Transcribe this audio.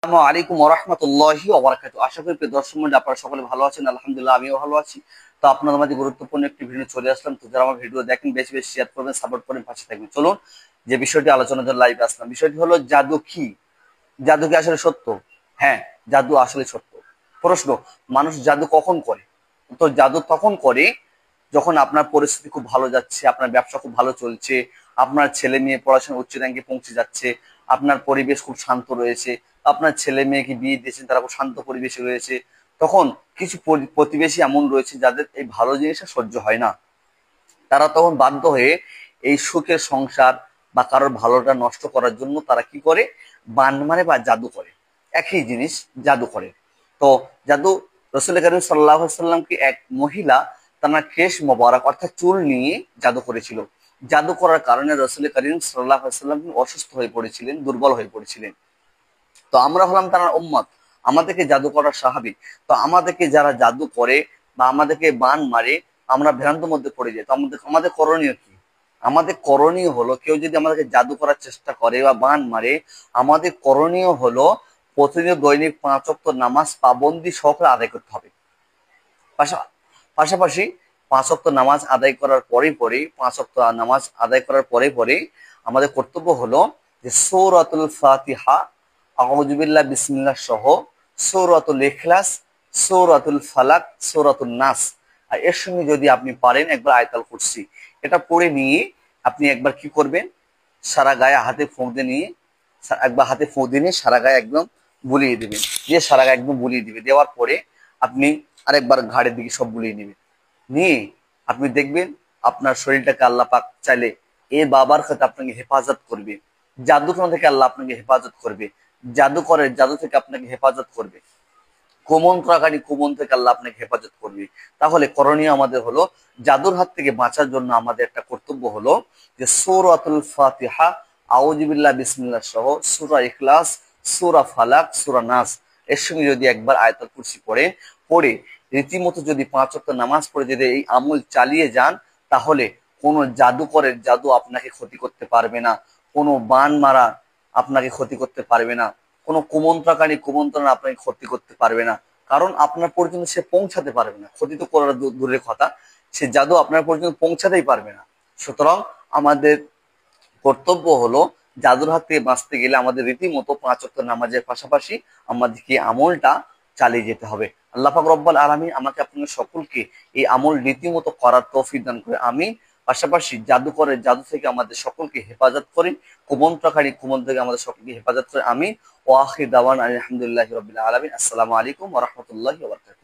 আসসালামু আলাইকুম ওয়া রাহমাতুল্লাহি ওয়া বারাকাতুহু। আশা করি প্রিয় দর্শক মণ্ডলী আপনারা সকলে ভালো আছেন। আলহামদুলিল্লাহ আমিও ভালো আছি। তো আপনাদের মাঝে গুরুত্বপূর্ণ একটি ভিডিও চলে আসলাম। তো যারা আমার ভিডিও দেখেন বেশি বেশি শেয়ার করবেন, সাপোর্ট করবেন, পাশে থাকবেন। চলুন যে বিষয়টি আলোচনার জন্য লাইভে আসলাম। বিষয়টি হলো জাদু কি? জাদু কি আসলে সত্য? হ্যাঁ, জাদু আসলে সত্য। প্রশ্ন, মানুষ জাদু কখন করে? তো জাদু তখন করে যখন আপনার পরিস্থিতি খুব ভালো যাচ্ছে, আপনার ব্যবসা খুব ভালো চলছে, আপনার ছেলে মেয়ে পড়াশোনা উচ্চ র্যাঙ্কে পৌঁছে যাচ্ছে, আপনার পরিবেশ খুব শান্ত রয়েছে, আপনার ছেলে মেয়েকে বিয়ে দিয়েছেন তারা খুব শান্ত পরিবেশে রয়েছে, তখন কিছু প্রতিবেশী এমন রয়েছে যাদের এই ভালো জিনিসটা সহ্য হয় না। তারা তখন বাধ্য হয়ে এই সুখের সংসার বা কারোর ভালোটা নষ্ট করার জন্য তারা কি করে? বান মারে বা জাদু করে। একই জিনিস, জাদু করে। তো জাদু, রসুল করিম সাল্লাল্লাহু আলাইহি সাল্লামকে এক মহিলা তার কেশ মোবারক অর্থাৎ চুল নিয়ে জাদু করেছিল। জাদু করার কারণে রসুল করিম সাল্লাল্লাহু আলাইহি সাল্লাম অসুস্থ হয়ে পড়েছিলেন, দুর্বল হয়ে পড়েছিলেন। তো আমরা হলাম তার উম্মত, আমাদেরকে জাদু করার স্বাভাবিক। তো আমাদেরকে যারা জাদু করে বা আমাদেরকে বান মারে, আমরা ভ্রান্তির মধ্যে পড়ে যাই। তো আমাদের আমাদের করণীয় কি? আমাদের করণীয় হলো, কেউ যদি আমাদেরকে জাদু করার চেষ্টা করে বা বান মারে, আমাদের করণীয় হলো প্রতিদিন দৈনিক 5 ওয়াক্ত নামাজ পাবন্দি সহকারে আদায় করতে হবে। পাশাপাশি 5 ওয়াক্ত নামাজ আদায় করার পরেই 5 ওয়াক্ত নামাজ আদায় করার পরে আমাদের কর্তব্য হলো যে সূরাতুল ফাতিহা, আউযু বিল্লাহি বিসমিল্লাহ সহ সূরাতুল ইখলাস, সূরাতুল ফালাক, সূরাতুন নাস, আর এর সঙ্গে যদি আপনি পারেন একবার আয়াতুল কুরসি, এটা পড়ে নিয়ে আপনি একবার কি করবেন? সারা গায়ে হাতে ফুঁক দিয়ে নিয়ে, একবার হাতে ফুঁক দিয়ে নিয়ে সারা গায়ে একদম বুলিয়ে দিবেন। দিয়ে সারা গায়ে একদম বুলিয়ে দিবে। দেওয়ার পরে আপনি আরেকবার ঘাড়ের দিকে সব বুলিয়ে নেবেন। নিয়ে আপনি দেখবেন আপনার শরীরটাকে আল্লাহ পাক চাইলে এ বাবার সাথে আপনাকে হেফাজত করবে। জাদুটনা থেকে আল্লাহ আপনাকে হেফাজত করবে। জাদু থেকে আপনাকে হেফাজত করবে। কুমন্ত্রকারী কুমন থেকে আল্লাহ আপনাকে হেফাজত করবে। তাহলে করণীয় আমাদের হলো, জাদুর হাত থেকে বাঁচার জন্য আমাদের একটা কর্তব্য হলো যে সূরাতুল ফাতিহা, আউযু বিল্লাহি বিসমিল্লাহ সহ সূরা ইখলাস, সূরা ফালাক, সূরা নাস, এর সঙ্গে যদি একবার আয়াতুল কুরসি পড়ে রীতিমতো যদি 5 ওয়াক্ত নামাজ পড়ে যদি এই আমল চালিয়ে যান, তাহলে কোনো জাদুকরের জাদু আপনাকে ক্ষতি করতে পারবে না। কোনো বান মারা আপনাকে ক্ষতি করতে পারবে না। কোনো কুমন্ত্রকারী কুমন্ত্রণা আপনাকে ক্ষতি করতে পারবে না। কারণ আপনার পর্যন্ত সে পৌঁছাতে পারবে না। ক্ষতি তো করার দূরের কথা, সে জাদু আপনার পর্যন্ত পৌঁছাতেই পারবে না। সুতরাং আমাদের কর্তব্য হলো, জাদুর হাত থেকে বাঁচতে গেলে আমাদের রীতিমতো 5 ওয়াক্ত নামাজের পাশাপাশি আমাদেরকে আমলটা চালিয়ে যেতে হবে। আল্লাহ পাক রব্বুল আলামিন আমাকে আপনাদের সকলকে এই আমল রীতিমতো করার তৌফিক দান করে, আমি পাশাপাশি জাদুকরের জাদু থেকে আমাদের সকলকে হেফাজত করি, কুমন্ত্রকারী কুমন থেকে আমাদের সকলকে হেফাজত করে। আমি ও আখির দাওয়ানা আলহামদুলিল্লাহি রাব্বিল আলামিন। আসসালামু আলাইকুম ওয়া রাহমাতুল্লাহি ওয়া বারাকাতুহু।